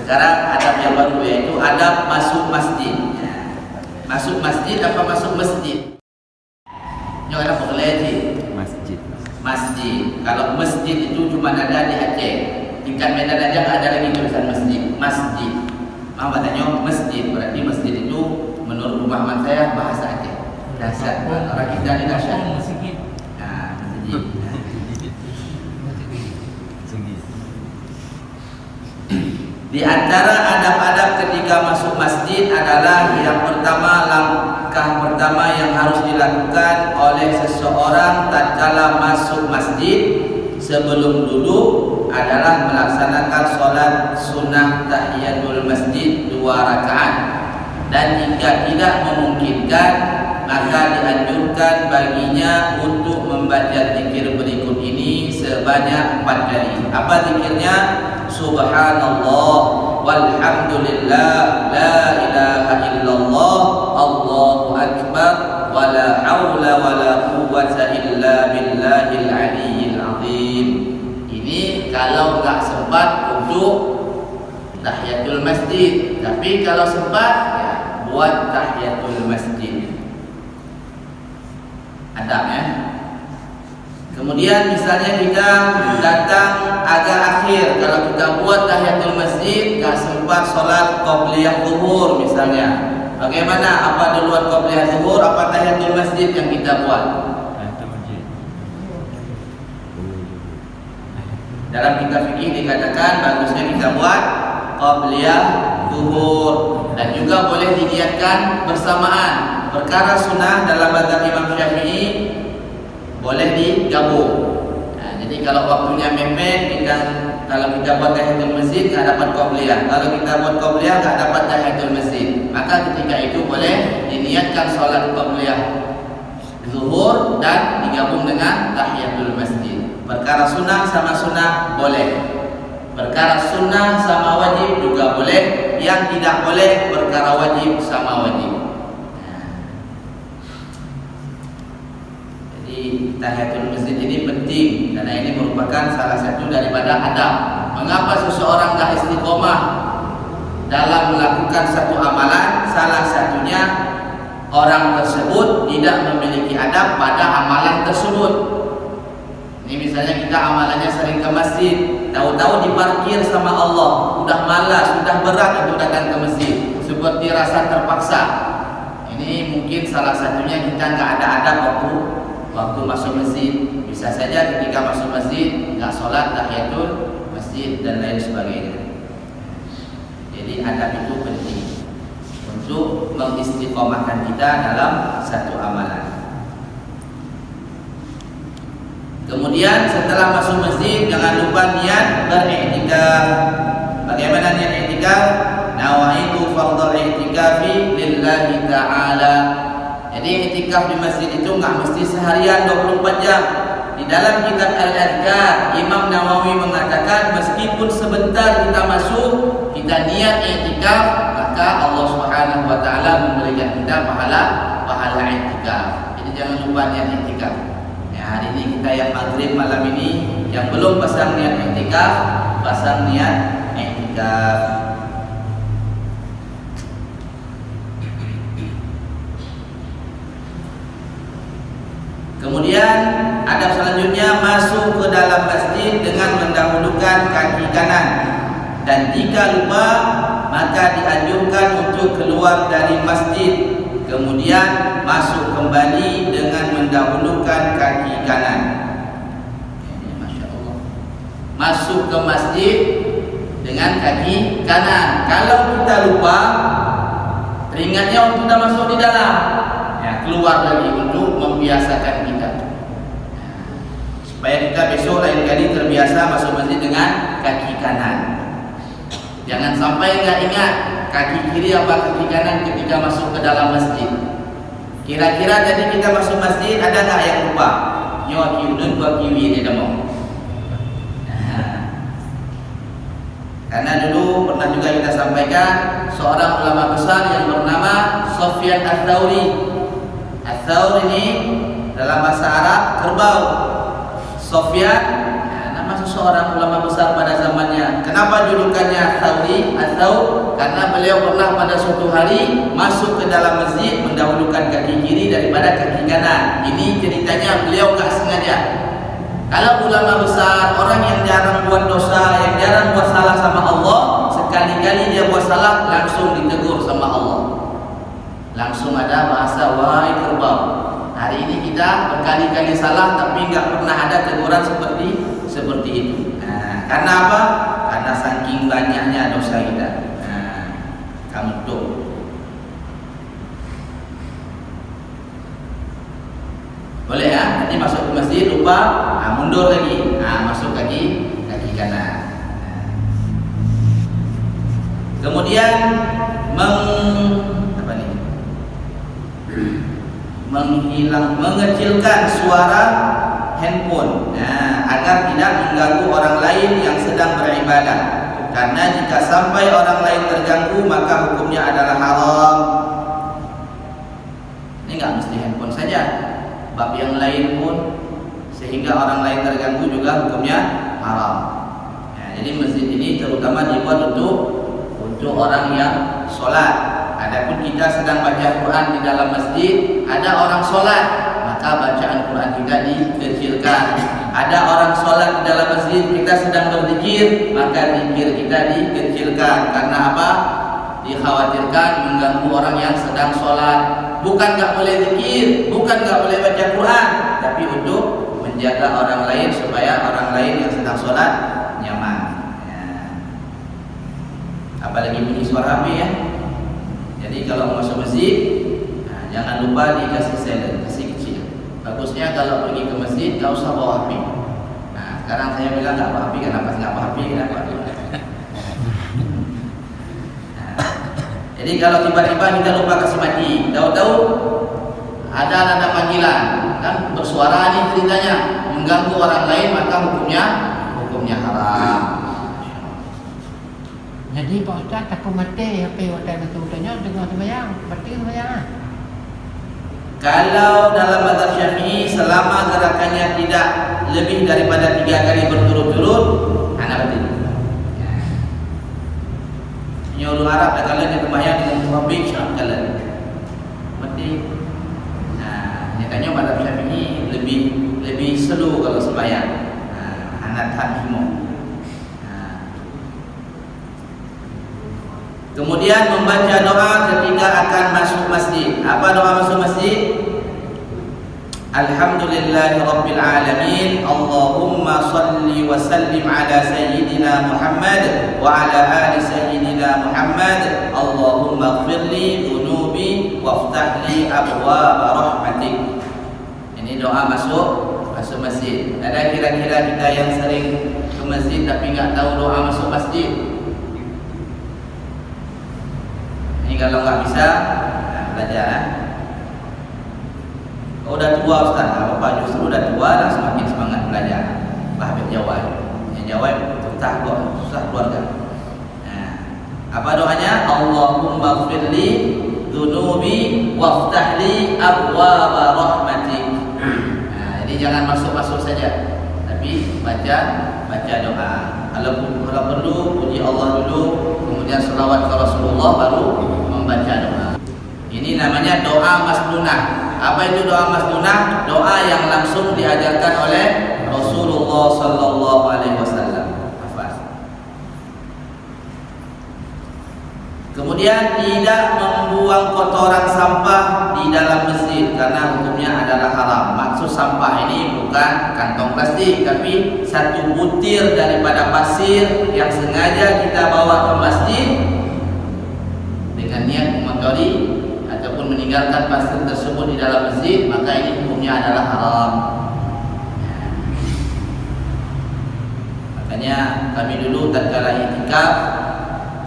sekarang adab yang baru, yaitu adab masuk masjid. Masuk masjid apa masuk masjid? Yang ada pengeliti Masjid. masjid. Kalau masjid itu cuma ada di Aceh. Tingkat Medan aja nggak ada lagi tulisan masjid. Masjid. Mau katanya masjid, berarti masjid itu menurut pemahaman saya bahasa Aceh. Dasar. Orang kita di dasar. Masjid. Nah, masjid. Di antara adab-adab ketika masuk masjid adalah yang pertama, langkah pertama yang harus dilakukan oleh seseorang tatkala masuk masjid sebelum duduk adalah melaksanakan sholat sunnah tahiyatul masjid 2 rakaat. Dan jika tidak memungkinkan, maka dianjurkan baginya untuk membaca zikir berikut ini sebanyak 4 kali. Apa zikirnya? Subhanallah walhamdulillah la ilaha illallah Allahu akbar wa la haula wa la quwwata illa billahil aliyyil azim. Ini kalau enggak sempat untuk tahiyatul masjid, tapi kalau sempat ya buat tahiyatul masjid. Adabnya. Kemudian misalnya kita datang agak akhir, kalau kita buat tahiyatul masjid enggak sempat sholat qobliyah zuhur misalnya. Bagaimana? Apa duluan qobliyah zuhur, apa tahiyatul masjid yang kita buat? Dalam kitab fikih dikatakan bagusnya kita buat qobliyah zuhur, dan juga boleh diniatkan bersamaan. Perkara sunnah dalam mazhab Imam Syafi'i boleh digabung. Nah, jadi kalau waktunya mepet, kalau kita buat tahiyatul masjid nggak dapat qobliyah, kalau kita buat qobliyah nggak dapat tahiyatul masjid, maka ketika itu boleh diniatkan sholat qobliyah zuhur dan digabung dengan tahiyatul masjid. Perkara sunnah sama sunnah boleh, perkara sunnah sama wajib juga boleh. Yang tidak boleh perkara wajib sama wajib. Tahiyatul masjid ini penting karena ini merupakan salah satu daripada adab. Mengapa seseorang tak istiqomah dalam melakukan satu amalan? Salah satunya orang tersebut tidak memiliki adab pada amalan tersebut. Ini misalnya kita amalannya sering ke masjid, tahu-tahu diparkir sama Allah, sudah malas, sudah berat untuk datang ke masjid, seperti rasa terpaksa. Ini mungkin salah satunya kita nggak ada adab waktu masuk masjid. Bisa saja ketika masuk masjid nggak sholat tahiyatul masjid dan lain sebagainya. Jadi adab itu penting untuk mengistiqomahkan kita dalam satu amalan. Kemudian setelah masuk masjid jangan lupa niat beriktikaf. Bagaimana niat iktikaf? Nawaitu fardhal i'tikafi lillahi ta'ala. Jadi i'tikaf di masjid itu enggak mesti seharian 24 jam. Di dalam kitab Al-Adhkar, Imam Nawawi mengatakan meskipun sebentar kita masuk, kita niat i'tikaf, maka Allah Subhanahu wa taala memberikan kita pahala i'tikaf. Jadi jangan lupa niat i'tikaf. Ya, hari ini kita yang maghrib malam ini yang belum pasang niat i'tikaf, pasang niat i'tikaf. Kemudian adab selanjutnya masuk ke dalam masjid dengan mendahulukan kaki kanan, dan jika lupa maka dianjurkan untuk keluar dari masjid kemudian masuk kembali dengan mendahulukan kaki kanan. Masya Allah. Masuk ke masjid dengan kaki kanan. Kalau kita lupa, teringatnya waktu kita masuk di dalam, ya keluar lagi untuk membiasakan kita. Supaya kita besok lain kali terbiasa masuk masjid dengan kaki kanan. Jangan sampai nggak ingat kaki kiri apa kaki kanan ketika masuk ke dalam masjid. Kira-kira tadi kita masuk masjid ada nggak yang lupa? Yo kiudun gua kiwi dia mau. Karena dulu pernah juga kita sampaikan seorang ulama besar yang bernama Sufyan Ats-Tsauri. Ats-Tsauri ini dalam bahasa Arab kerbau. Sufyan, nama seorang ulama besar pada zamannya. Kenapa julukannya Thawri atau karena beliau pernah pada suatu hari masuk ke dalam masjid mendahulukan kaki kiri daripada kaki kanan. Ini ceritanya beliau tak sengaja. Kalau ulama besar, orang yang jarang buat dosa, yang jarang buat salah sama Allah, sekali-kali dia buat salah langsung ditegur sama Allah. Langsung ada bahasa wahai kerbau. Hari ini kita berkali-kali salah tapi enggak pernah ada teguran seperti itu. Karena apa? Karena saking banyaknya dosa kita. Kamu tuh. Boleh ya? Nanti masuk ke masjid lupa, mundur lagi. Masuk kaki kanan. Kemudian mengecilkan suara handphone agar tidak mengganggu orang lain yang sedang beribadah. Karena jika sampai orang lain terganggu maka hukumnya adalah haram. Ini enggak mesti handphone saja, bab yang lain pun sehingga orang lain terganggu juga hukumnya haram. Jadi masjid ini terutama dibuat untuk orang yang sholat. Adapun kita sedang baca Quran di dalam masjid, ada orang sholat, maka bacaan Quran kita dikecilkan. Ada orang sholat di dalam masjid, kita sedang berzikir, maka zikir kita dikecilkan. Karena apa? Dikhawatirkan mengganggu orang yang sedang sholat. Bukan tak boleh zikir, bukan tak boleh baca Quran, tapi untuk menjaga orang lain supaya orang lain yang sedang sholat nyaman. Apalagi bunyi suara HP ya. Jadi kalau masuk masjid, jangan lupa dikasih silent, kasih kecil. Bagusnya kalau pergi ke masjid, tak usah bawa HP. Sekarang saya bilang tak bawa HP, kenapa nggak bawa HP? Kenapa? Jadi kalau tiba-tiba kita lupa kasih mati, tahu-tahu ada nada panggilan, kan bersuara nih ceritanya, mengganggu orang lain, maka hukumnya haram. Jadi Pak Ustaz takut mati HP waktu betul-betulnya dengan sembahyang, berarti sembahyang. Kalau dalam mazhab Syafi'i selama gerakannya tidak lebih daripada 3 kali berturut-turut, anak berarti. Nyuruh Arab kalau dia sembahyang dengan topik syakal. Berarti nyatanya mazhab Syafi'i lebih seru kalau sembahyang. Anak tahimmu. Kemudian membaca doa ketika akan masuk masjid. Apa doa masuk masjid? Alhamdulillahirabbil alamin. Allahumma shalli wa sallim ala sayyidina Muhammad wa ala ali sayyidina Muhammad. Allahumma ighfirli dhunubi waftah li abwaab rahmatik. Ini doa masuk masjid. Ada kira-kira kita yang sering ke masjid tapi enggak tahu doa masuk masjid? Kalau nggak bisa belajar. Udah tua Ustaz, apa justru udah tua dan semakin semangat belajar. Bahasa Jawa, yang Jawa susah kok, susah keluarga. Apa doanya? Allahumma ighfirli dzunubi waftahli abwaaba rahmatik. Jadi jangan masuk saja, tapi baca doa. Kalau perlu puji Allah dulu, kemudian selawat ke Rasulullah baru membaca doa. Ini namanya doa masnunah. Apa itu doa masnunah? Doa yang langsung diajarkan oleh Rasulullah sallallahu alaihi wasallam. Kemudian tidak membuang kotoran sampah di dalam masjid karena hukumnya adalah haram. Maksud sampah ini bukan kantong plastik, tapi satu butir daripada pasir yang sengaja kita bawa ke masjid dengan niat mengotori ataupun meninggalkan pasir tersebut di dalam masjid, maka ini hukumnya adalah haram. Makanya kami dulu tatkala i'tikaf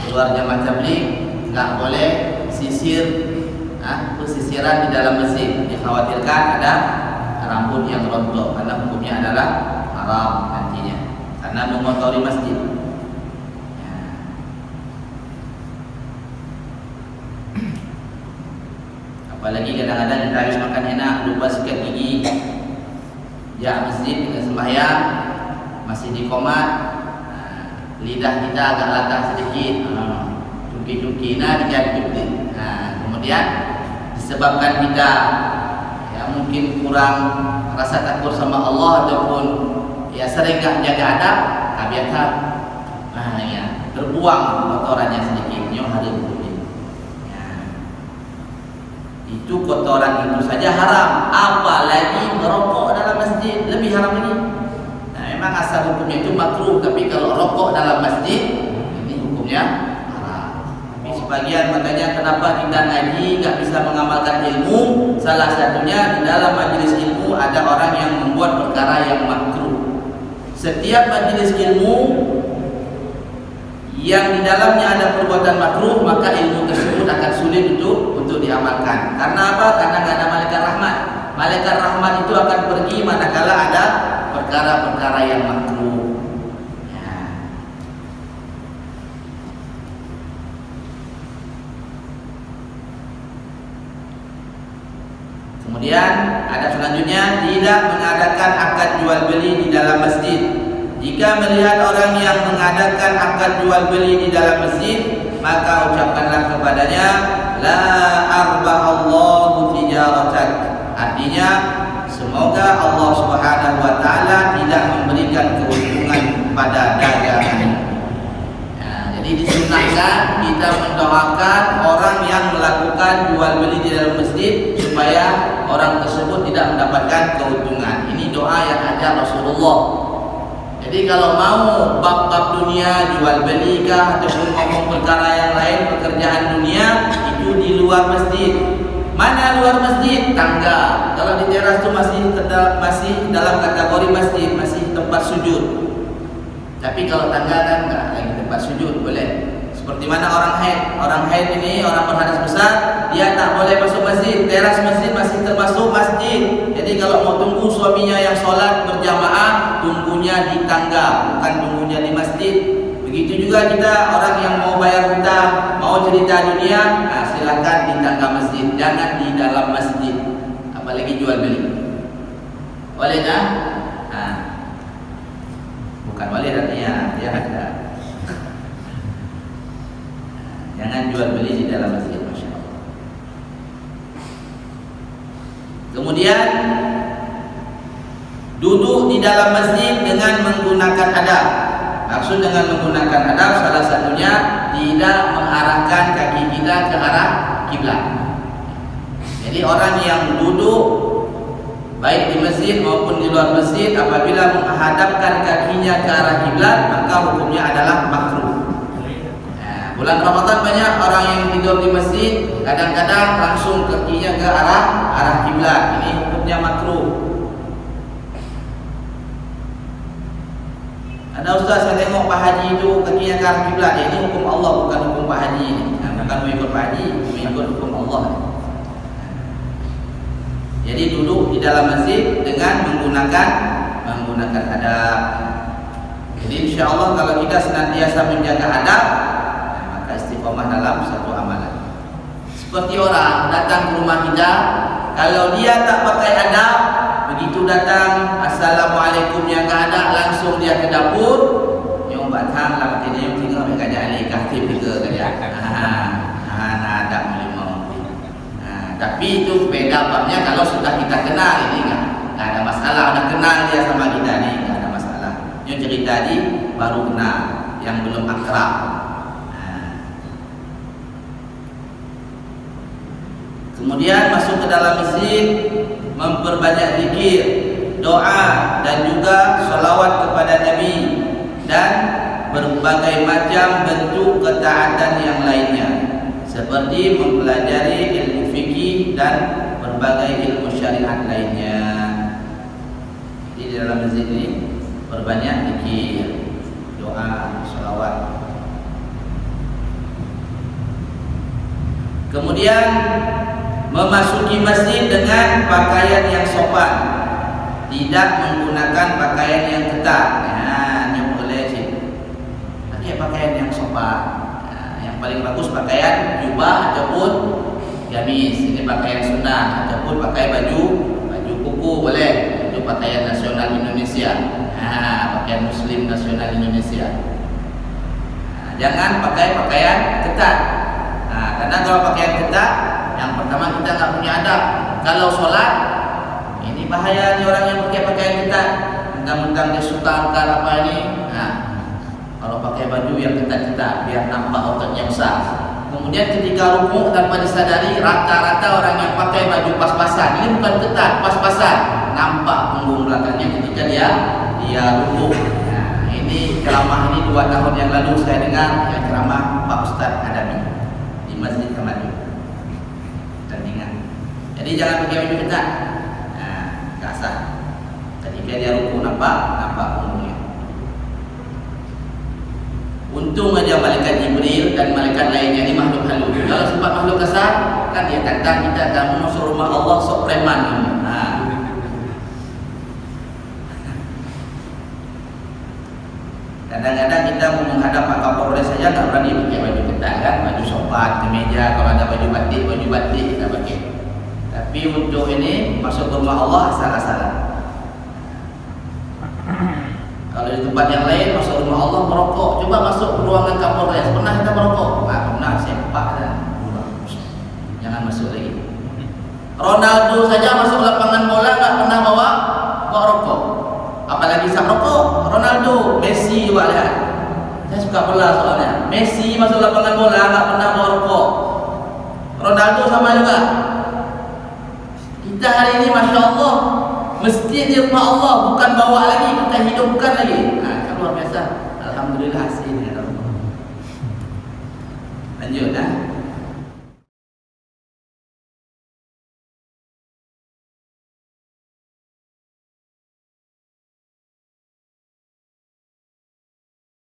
keluar jamaah tabligh nggak boleh sisiran di dalam masjid, dikhawatirkan ada rambut yang rontok karena hukumnya adalah haram nantinya karena mengotori masjid. Apalagi kadang-kadang kita habis makan enak lupa sikat gigi ya masjid dengan sembahyang, masih di komat, lidah kita agak latah sedikit, cuki-cuki, dikit-dikit. Kemudian disebabkan kita ya mungkin kurang rasa takut sama Allah ataupun ya sering tak jaga adab, biarkan ya terbuang kotorannya sedikit, hari ya. Itu kotoran itu saja haram, apalagi merokok dalam masjid lebih haram ini. Memang asal hukumnya itu makruh, tapi kalau rokok dalam masjid ini hukumnya haram. Tapi sebagian makanya kenapa kita ngaji nggak bisa mengamalkan ilmu, salah satunya di dalam majelis ilmu ada orang yang membuat perkara yang makruh. Setiap majelis ilmu yang di dalamnya ada perbuatan makruh, maka ilmu tersebut akan sulit untuk diamalkan. Karena apa? Karena nggak ada malaikat rahmat. Malaikat rahmat itu akan pergi manakala ada perkara-perkara yang makruh. Ya. Kemudian ada selanjutnya, tidak mengadakan akad jual beli di dalam masjid. Jika melihat orang yang mengadakan akad jual beli di dalam masjid, maka ucapkanlah kepadanya, la arba'allahu tijaratak. Artinya, semoga Allah Subhanahu wa taala tidak memberikan keuntungan pada dagangan. Jadi disunahkan kita mendoakan orang yang melakukan jual beli di dalam masjid supaya orang tersebut tidak mendapatkan keuntungan. Ini doa yang ada Rasulullah. Jadi kalau mau bab-bab dunia, jual beli kah ataupun ngomong perkara yang lain, pekerjaan dunia, itu di luar masjid. Mana luar masjid? Tangga. Kalau di teras itu masih dalam kategori masjid, masih tempat sujud. Tapi kalau tangga kan enggak lagi tempat sujud, boleh. Seperti mana orang haid ini, orang berhadas besar, dia tak boleh masuk masjid. Teras masjid masih termasuk masjid. Jadi kalau mau tunggu suaminya yang sholat berjamaah, tunggunya di tangga, bukan tunggunya di masjid. Begitu juga kita orang yang mau bayar hutang, mau cerita dunia, silakan di tangga masjid, jangan di dalam masjid. Apalagi jual beli. Boleh tak? Bukan boleh artinya, dia ada. Jangan jual beli di dalam masjid, Masya Allah. Kemudian duduk di dalam masjid dengan menggunakan adab. Maksud dengan menggunakan adab salah satunya tidak mengarahkan kaki kita ke arah kiblat. Jadi orang yang duduk baik di masjid maupun di luar masjid apabila menghadapkan kakinya ke arah kiblat, maka hukumnya adalah makruh. Bulan Ramadan banyak orang yang tidur di masjid, kadang-kadang langsung kakinya ke arah kiblat. Ini hukumnya makruh. Ada ustaz saya tengok Pak Haji itu kakinya ke arah kiblat. Ini hukum Allah, bukan hukum Pak Haji. Bukan mengikut Pak Haji, mengikut hukum Allah. Jadi duduk di dalam masjid dengan menggunakan adab. Jadi insya Allah kalau kita senantiasa menjaga adab, istiqomah dalam satu amalan. Seperti orang datang ke rumah kita, kalau dia tak pakai adab, begitu datang assalamualaikum yang tak ada, langsung dia ke dapur, yang batang lah dia yang tinggal mereka jadi kahtif juga kerja. Adab melimau. Tapi itu beda babnya kalau sudah kita kenal, ini enggak ada masalah. Udah kenal dia sama kita ni, enggak ada masalah. Yang cerita tadi baru kenal, yang belum akrab. Kemudian masuk ke dalam masjid, memperbanyak zikir, doa dan juga sholawat kepada Nabi dan berbagai macam bentuk ketaatan yang lainnya, seperti mempelajari ilmu fikih dan berbagai ilmu syariat lainnya. Di dalam masjid ini berbanyak zikir, doa, sholawat. Kemudian memasuki masjid dengan pakaian yang sopan, tidak menggunakan pakaian yang ketat. Yang boleh sih pakai pakaian yang sopan. Yang paling bagus pakaian jubah ataupun gamis. Ini pakaian sunnah, ataupun pakai baju kuku boleh, baju pakaian nasional Indonesia. Pakaian Muslim nasional Indonesia. Jangan pakai pakaian ketat. Karena kalau pakaian ketat, yang pertama kita nggak punya adab. Kalau sholat, ini bahaya nih orang yang pakai pakaian ketat. Mentang-mentang dia suka angkat apa ini. Kalau pakai baju yang ketat-ketat, biar nampak ototnya besar. Kemudian ketika rukuk tanpa disadari, rata-rata orang yang pakai baju pas-pasan, ini bukan ketat, pas-pasan, nampak punggung belakangnya ketika dia rukuk. Ini ceramah ini 2 tahun yang lalu saya dengar yang ceramah Pak Ustadz Adami di Masjid Tamadun Tandingan. Jadi jangan pakai baju ketat, kasar. Ketika dia rukuk nampak punggungnya. Untung aja malaikat Jibril dan malaikat lainnya ini makhluk halus. Kalau sempat makhluk kasar, kan dia tantang kita kamu masuk rumah Allah sok preman kamu. Kadang-kadang kita mau menghadap Pak Kapolres saja tak berani pakai baju ketat kan, baju sopan, kemeja. Kalau ada baju batik kita pakai. Tapi untuk ini masuk ke rumah Allah asal-asalan. Kalau di tempat yang lain masuk rumah Allah merokok. Coba masuk ke ruangan Kapolres, pernah kita merokok? Nggak pernah, sempak dan jangan masuk lagi. Ronaldo saja masuk lapangan bola nggak pernah bawa rokok. Apalagi isap rokok. Ronaldo, Messi juga lihat. Saya suka bola soalnya. Messi masuk lapangan bola nggak pernah bawa rokok. Ronaldo sama juga. Kita hari ini masya Allah masjid di rumah Allah, bukan bawa lagi, kita hidupkan lagi. Kan luar biasa. Alhamdulillah hasilnya. Lanjut